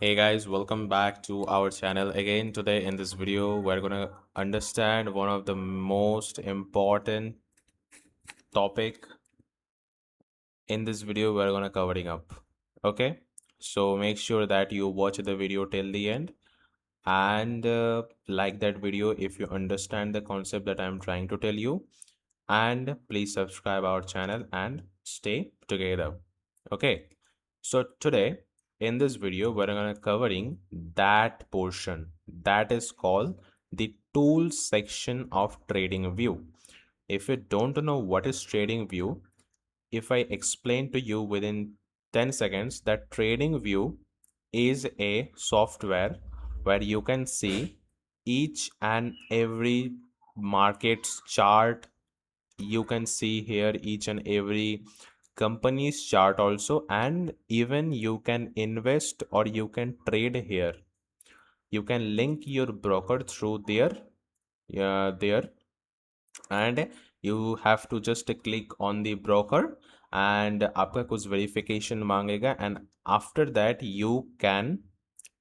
Hey guys, welcome back to our channel again. Today in this video, we're gonna understand one of the most important topic in this video we're gonna covering up. Okay, so make sure that you watch the video till the end and like that video if you understand the concept that I'm trying to tell you, and please subscribe our channel and stay together. Okay, so today in this video we're gonna covering that portion that is called the tools section of TradingView. If you don't know what is TradingView, if I explain to you within 10 seconds that TradingView is a software where you can see each and every market's chart. You can see here each and every company's chart also, and even you can invest or you can trade here. You can link your broker through there, and you have to just click on the broker and आपका कुछ verification मांगेगा, and after that you can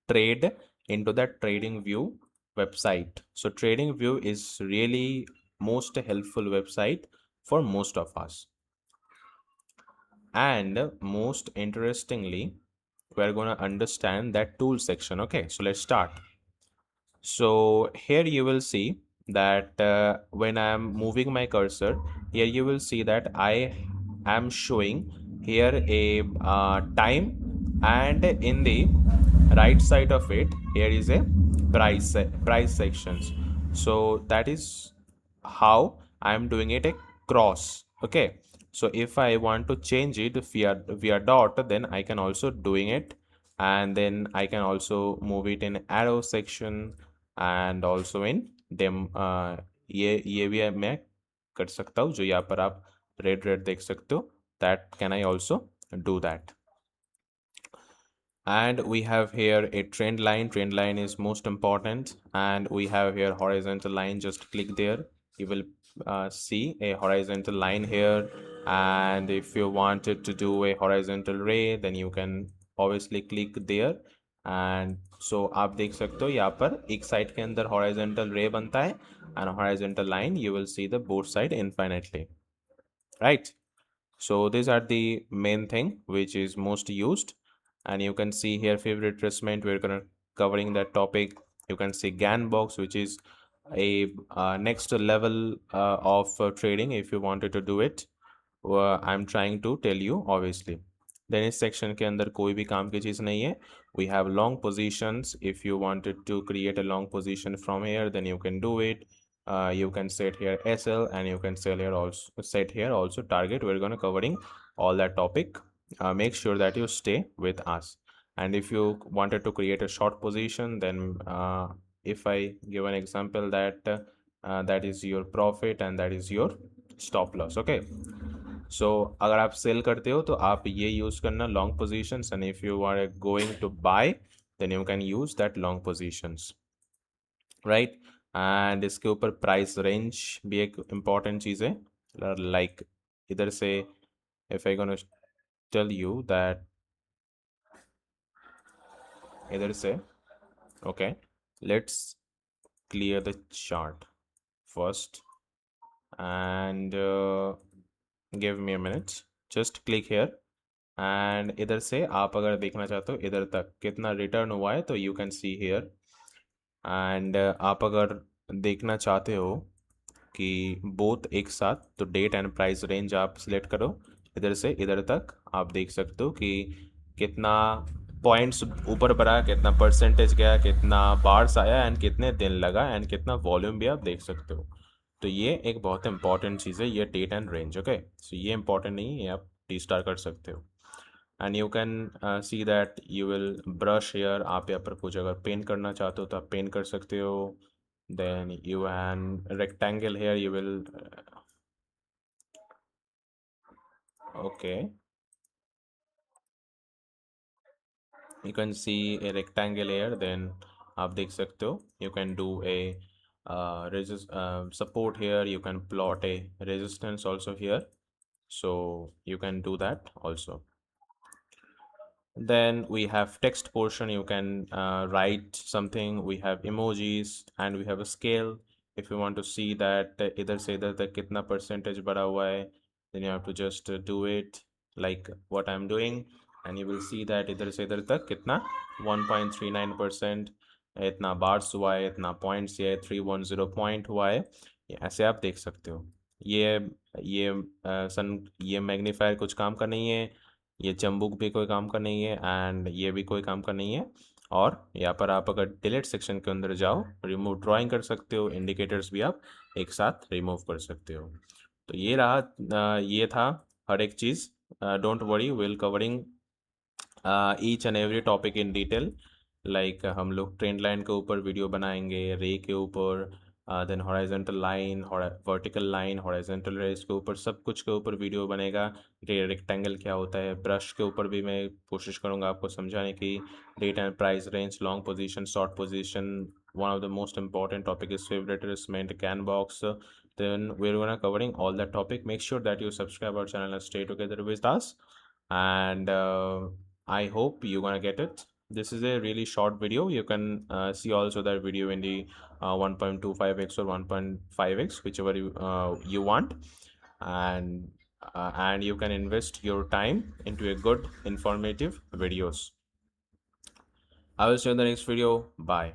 trade into that TradingView website. So TradingView is really most helpful website for most of us. And most interestingly, we're going to understand that tool section. Okay, so let's start. So here you will see that when I'm moving my cursor, here you will see that I am showing here a time, and in the right side of it, here is a price sections. So that is how I'm doing it a cross. Okay, so if I want to change it via dot, then I can also doing it, and then I can also move it in arrow section and also in dem ये भी मैं कर सकता हूँ, जो यहाँ पर आप रेड रेड देख सकते हो, that can I also do that. And we have here a trend line is most important, and we have here horizontal line. Just click there, you will see a horizontal line here, and if you wanted to do a horizontal ray, then you can obviously click there. And so आप देख सकते हो यहाँ पर एक side के अंदर horizontal ray बनता है, and horizontal line you will see the both side infinitely, right? So these are the main thing which is most used, and you can see here favorite retracement. We're gonna covering that topic. You can see GAN box, which is a next level of trading if you wanted to do it. I'm trying to tell you obviously. Then इस section के अंदर कोई भी काम की चीज़ नहीं है. We have long positions. If you wanted to create a long position from here, then you can do it. You can set here SL, and you can set here also target. We're going to covering all that topic. Make sure that you stay with us. And if you wanted to create a short position, then if I give an example that that is your profit and that is your stop loss. Okay, so अगर आप cell करते हो तो आप ये use करना long positions, and if you are going to buy then you can use that long positions, right. And इसके ऊपर प्राइस रेंज भी एक इम्पॉर्टेंट चीज़ है. लाइक इधर से if I gonna tell you that इधर से, okay, let's clear the chart first, and give me a minute. Just click here, and इधर से आप अगर देखना चाहते हो इधर तक कितना रिटर्न हुआ है तो you can see here. And आप अगर देखना चाहते हो कि बोथ एक साथ, तो डेट एंड प्राइस रेंज आप सिलेक्ट करो. इधर से इधर तक आप देख सकते हो कि कितना पॉइंट्स ऊपर बढ़ा, कितना परसेंटेज गया, कितना बार्स आया, एंड कितने दिन लगा, एंड कितना वॉल्यूम भी आप देख सकते हो. तो ये एक बहुत इंपॉर्टेंट चीज़ है, ये डेट एंड रेंज. ओके, सो ये इंपॉर्टेंट नहीं है, ये आप टी स्टार कर सकते हो. And you can see that you will brush here. आप यहाँ पर कुछ अगर पेंट करना चाहते हो तो आप पेंट कर सकते हो. Then you an rectangle here you will, okay, you can see a rectangle here. Then आप देख सकते हो you can do a support here. You can plot a resistance also here, so you can do that also. Then we have text portion. You can write something. We have emojis and we have a scale. If you want to see that इधर से इधर तक कितना percentage बढ़ा हुआ है, then you have to just do it like what I'm doing, and you will see that इधर से इधर तक कितना 1.39%, इतना बार्स हुआ है, इतना पॉइंट्स है, 310 पॉइंट हुआ है। ऐसे आप देख सकते हो। ये ये ये मैग्नीफायर कुछ काम का नहीं है, ये चंबुक भी कोई काम का नहीं है, एंड ये भी कोई काम का नहीं है। और यहाँ पर आप अगर डिलीट सेक्शन के अंदर जाओ, रिमूव ड्राइंग कर सकते हो, इंडिकेटर्स भी आप एक साथ रिमूव कर सकते हो। तो ये रहा, ये था हर एक चीज़। Don't worry, will covering each and every topic in detail. Like हम लोग ट्रेंड लाइन के ऊपर वीडियो बनाएंगे, रे के ऊपर, then horizontal line, vertical line, horizontal rays के ऊपर, सब कुछ के ऊपर वीडियो बनेगा। रेक्टेंगल क्या होता है, ब्रश के ऊपर भी मैं कोशिश करूँगा आपको समझाने की। Date and price range, long position, short position, one of the most important topic is favorite retracement, can box. Then we're gonna covering all that topic. Make sure that you subscribe our channel and stay together with us. And I hope you're gonna get it. This is a really short video. You can see also that video in the 1.25x or 1.5x, whichever you want, and you can invest your time into a good informative videos. I will see you in the next video. Bye.